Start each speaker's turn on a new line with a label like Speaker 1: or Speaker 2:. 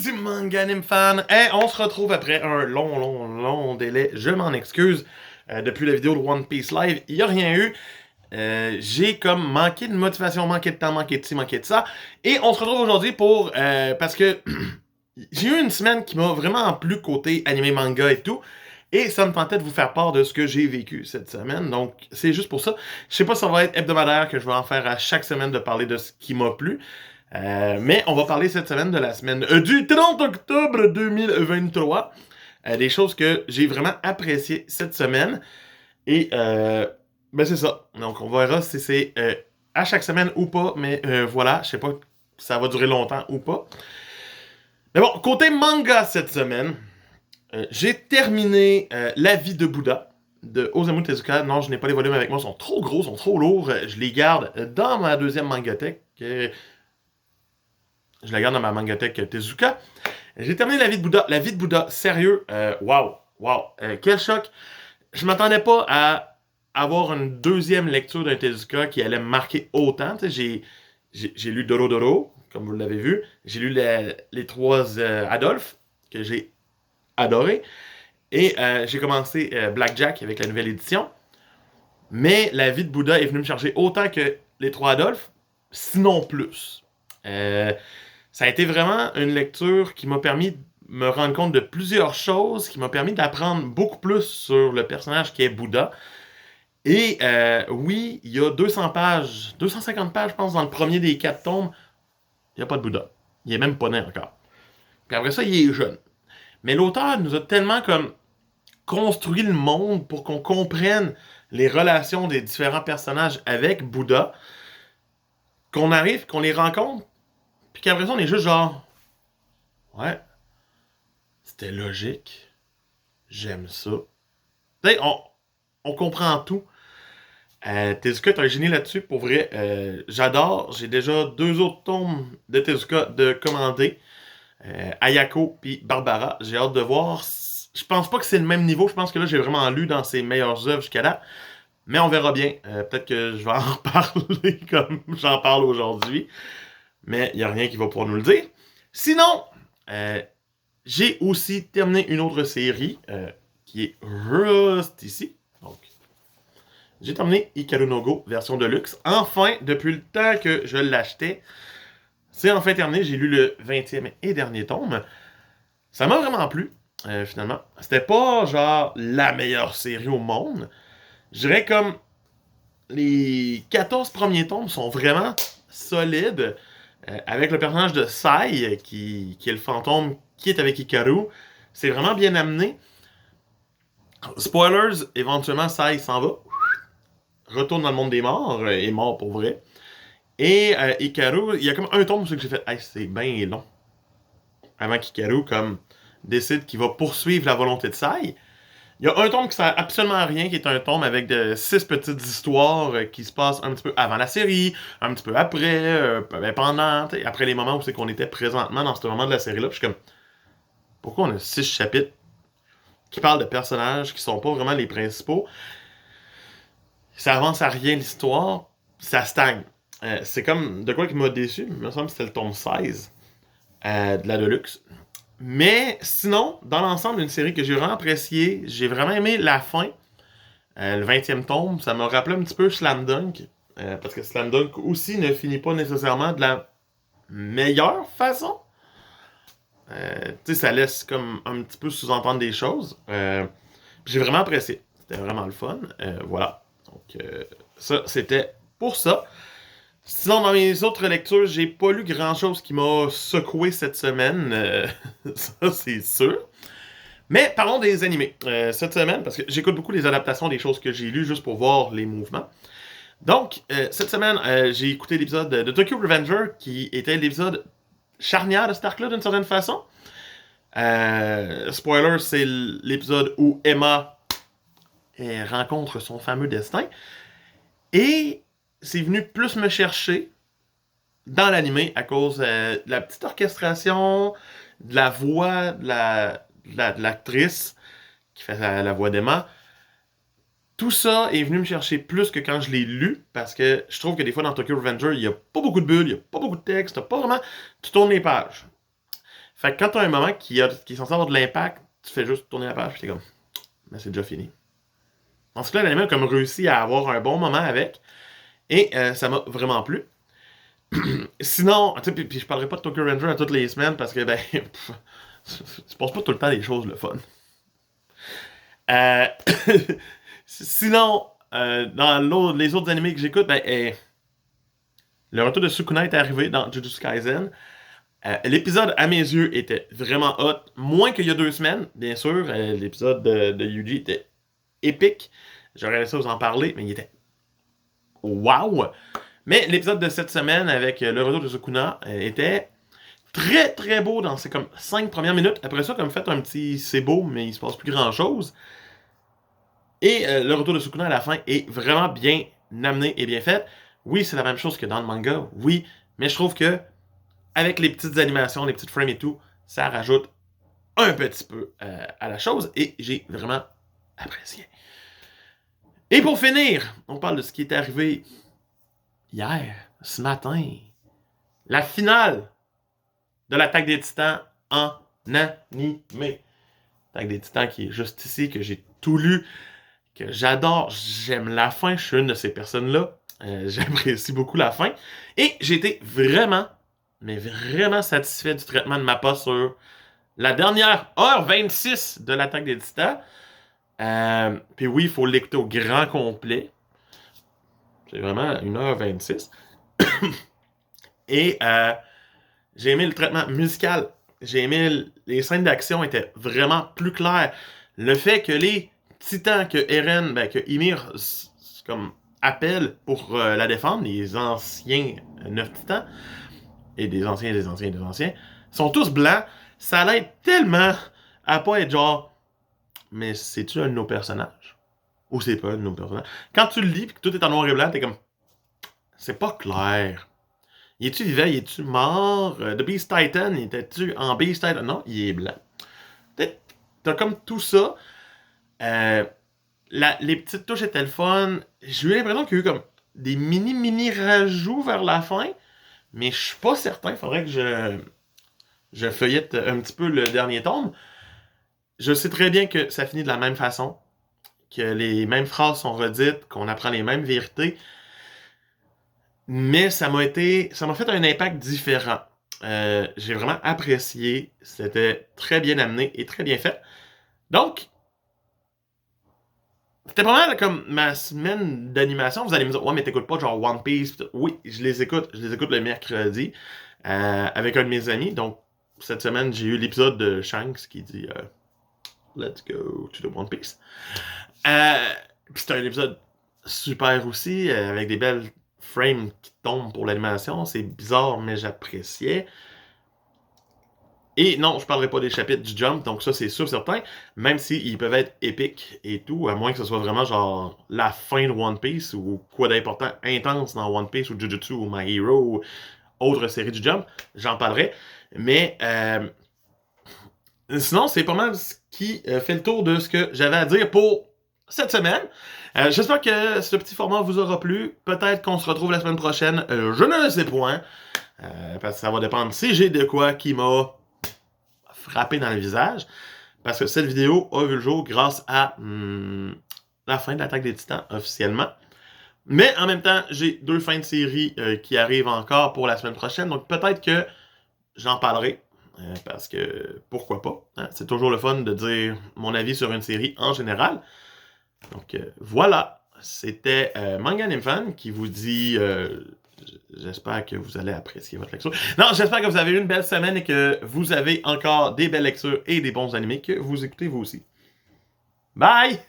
Speaker 1: du manga anime fan. Hey, on se retrouve après un long délai. Je m'en excuse. Depuis la vidéo de One Piece Live, il n'y a rien eu. J'ai comme manqué de motivation, manqué de temps, manqué de ci, manqué de ça. Et on se retrouve aujourd'hui pour... parce que j'ai eu une semaine qui m'a vraiment plu côté anime manga et tout. Et ça me tentait de vous faire part de ce que j'ai vécu cette semaine. Donc, c'est juste pour ça. Je sais pas si ça va être hebdomadaire, que je vais en faire à chaque semaine de parler de ce qui m'a plu. Mais on va parler cette semaine de la semaine du 30 octobre 2023. Des choses que j'ai vraiment appréciées cette semaine. Et ben c'est ça. Donc on verra si c'est à chaque semaine ou pas. Mais voilà, je sais pas si ça va durer longtemps ou pas. Mais bon, côté manga cette semaine, j'ai terminé La vie de Bouddha de Osamu Tezuka. Non, je n'ai pas les volumes avec moi, ils sont trop gros, ils sont trop lourds. Je les garde dans ma deuxième mangathèque. Je la garde dans ma mangathèque Tezuka. J'ai terminé La vie de Bouddha. La vie de Bouddha, sérieux, wow. Quel choc. Je m'attendais pas à avoir une deuxième lecture d'un Tezuka qui allait me marquer autant. J'ai lu Doro Doro, comme vous l'avez vu. J'ai lu les trois Adolphe, que j'ai adoré. Et j'ai commencé Blackjack avec la nouvelle édition. Mais La vie de Bouddha est venue me chercher autant que les trois Adolphe, sinon plus. Ça a été vraiment une lecture qui m'a permis de me rendre compte de plusieurs choses, qui m'a permis d'apprendre beaucoup plus sur le personnage qui est Bouddha. Et oui, il y a 200 pages, 250 pages, je pense, dans le premier des 4 tomes. Il n'y a pas de Bouddha. Il est même pas né encore. Puis après ça, il est jeune. Mais l'auteur nous a tellement comme construit le monde pour qu'on comprenne les relations des différents personnages avec Bouddha, qu'on arrive, qu'on les rencontre, puis qu'après ça, on est juste genre... Ouais, c'était logique. J'aime ça. Tu sais, on comprend tout. Tezuka est un génie là-dessus, pour vrai. J'adore. J'ai déjà 2 autres tomes de Tezuka de commander. Ayako puis Barbara. J'ai hâte de voir. Je pense pas que c'est le même niveau. Je pense que là, j'ai vraiment lu dans ses meilleures œuvres jusqu'à là. Mais on verra bien. Peut-être que je vais en reparler comme j'en parle aujourd'hui. Mais il n'y a rien qui va pouvoir nous le dire. Sinon, j'ai aussi terminé une autre série qui est juste ici. Donc, j'ai terminé Hikaru no Go, version de luxe. Enfin, depuis le temps que je l'achetais, c'est enfin terminé. J'ai lu le 20e et dernier tome. Ça m'a vraiment plu, finalement. C'était pas, genre, la meilleure série au monde. Je dirais comme les 14 premiers tomes sont vraiment solides. Avec le personnage de Sai, qui est le fantôme qui est avec Hikaru. C'est vraiment bien amené. Spoilers, éventuellement, Sai s'en va. Retourne dans le monde des morts, est mort pour vrai. Et Hikaru, il y a comme un tome où j'ai fait hey, c'est bien long. Avant qu'Hikaru comme décide qu'il va poursuivre la volonté de Sai. Il y a un tome qui sert absolument à rien, qui est un tome avec 6 petites histoires qui se passent un petit peu avant la série, un petit peu après, pendant, après les moments où c'est qu'on était présentement dans ce moment de la série-là. Puis je suis comme, pourquoi on a 6 chapitres qui parlent de personnages qui sont pas vraiment les principaux? Ça avance à rien l'histoire, ça stagne. C'est comme de quoi qui m'a déçu, il me semble que c'était le tome 16 de la Deluxe. Mais sinon, dans l'ensemble, une série que j'ai vraiment appréciée, j'ai vraiment aimé la fin. Le 20e tome, ça m'a rappelé un petit peu Slam Dunk. Parce que Slam Dunk aussi ne finit pas nécessairement de la meilleure façon. Tu sais, ça laisse comme un petit peu sous-entendre des choses. J'ai vraiment apprécié. C'était vraiment le fun. Voilà. Donc, ça, c'était pour ça. Sinon, dans mes autres lectures, j'ai pas lu grand-chose qui m'a secoué cette semaine. Ça, c'est sûr. Mais parlons des animés. Cette semaine, parce que j'écoute beaucoup les adaptations des choses que j'ai lues juste pour voir les mouvements. Donc, cette semaine, j'ai écouté l'épisode de Tokyo Revenger, qui était l'épisode charnière de cet arc-là, d'une certaine façon. Spoiler, c'est l'épisode où Emma rencontre son fameux destin. Et c'est venu plus me chercher dans l'animé à cause de la petite orchestration, de la voix de l'actrice qui fait la voix d'Emma. Tout ça est venu me chercher plus que quand je l'ai lu, parce que je trouve que des fois dans Tokyo Revenger, il n'y a pas beaucoup de bulles, il n'y a pas beaucoup de texte, pas vraiment... Tu tournes les pages. Fait que quand t'as un moment qui est censé avoir de l'impact, tu fais juste tourner la page, puis t'es comme, mais c'est déjà fini. En ce cas, l'anime a comme réussi à avoir un bon moment avec, et ça m'a vraiment plu. Sinon, tu sais, puis je parlerai pas de Tokyo Ranger à toutes les semaines parce que, ben, tu passes pas tout le temps des choses le fun. Euh, Sinon, dans les autres animés que j'écoute, ben, le retour de Sukuna est arrivé dans Jujutsu Kaisen. L'épisode, à mes yeux, était vraiment hot. Moins qu'il y a 2 semaines, bien sûr. L'épisode de Yuji était épique. J'aurais aimé ça vous en parler, mais il était wow! Mais l'épisode de cette semaine avec le retour de Sukuna était très très beau dans ces comme 5 premières minutes. Après ça, comme fait un petit c'est beau, mais il se passe plus grand chose. Et le retour de Sukuna à la fin est vraiment bien amené et bien fait. Oui, c'est la même chose que dans le manga, oui, mais je trouve que avec les petites animations, les petites frames et tout, ça rajoute un petit peu à la chose et j'ai vraiment apprécié. Et pour finir, on parle de ce qui est arrivé hier, ce matin. La finale de l'Attaque des Titans en animé. L'Attaque des Titans qui est juste ici, que j'ai tout lu, que j'adore. J'aime la fin, je suis une de ces personnes-là. J'apprécie beaucoup la fin. Et j'ai été vraiment, mais vraiment satisfait du traitement de Mappa sur la dernière heure 26 de l'Attaque des Titans. Puis oui, il faut l'écouter au grand complet. C'est vraiment 1h26. Et j'ai aimé le traitement musical. J'ai aimé les scènes d'action étaient vraiment plus claires. Le fait que les titans que Eren, que Ymir comme appelle pour la défendre, les anciens 9 titans, et des anciens, des anciens, des anciens, sont tous blancs, ça l'aide tellement à pas être genre, mais c'est-tu un de nos personnages? Ou c'est pas un de nos personnages? Quand tu le lis et que tout est en noir et blanc, t'es comme, c'est pas clair. Il est-tu vivant? Il est-tu mort? The Beast Titan, était-tu en Beast Titan? Non, il est blanc. T'as comme tout ça. Les petites touches étaient le fun. J'ai eu l'impression qu'il y a eu comme des mini rajouts vers la fin. Mais je suis pas certain. Il faudrait que je feuillette un petit peu le dernier tome. Je sais très bien que ça finit de la même façon. Que les mêmes phrases sont redites. Qu'on apprend les mêmes vérités. Mais ça m'a fait un impact différent. J'ai vraiment apprécié. C'était très bien amené et très bien fait. Donc, c'était pas mal comme ma semaine d'animation. Vous allez me dire, ouais, mais t'écoutes pas genre One Piece. Oui, je les écoute. Je les écoute le mercredi avec un de mes amis. Donc, cette semaine, j'ai eu l'épisode de Shanks qui dit Let's go to the One Piece. Puis c'était un épisode super aussi, avec des belles frames qui tombent pour l'animation. C'est bizarre, mais j'appréciais. Et non, je parlerai pas des chapitres du Jump, donc ça c'est sûr certain, même s'ils peuvent être épiques et tout, à moins que ce soit vraiment genre la fin de One Piece ou quoi d'important intense dans One Piece ou Jujutsu ou My Hero ou autre série du Jump, j'en parlerai. Mais sinon, c'est pas mal ce qui fait le tour de ce que j'avais à dire pour cette semaine. J'espère que ce petit format vous aura plu. Peut-être qu'on se retrouve la semaine prochaine. Je ne le sais point. Parce que ça va dépendre si j'ai de quoi qui m'a frappé dans le visage. Parce que cette vidéo a vu le jour grâce à la fin de l'Attaque des Titans officiellement. Mais en même temps, j'ai 2 fins de série qui arrivent encore pour la semaine prochaine. Donc peut-être que j'en parlerai. Parce que pourquoi pas. Hein? C'est toujours le fun de dire mon avis sur une série en général. Donc voilà. C'était Manga Anime Fan qui vous dit j'espère que vous allez apprécier votre lecture. Non, j'espère que vous avez eu une belle semaine et que vous avez encore des belles lectures et des bons animés que vous écoutez vous aussi. Bye!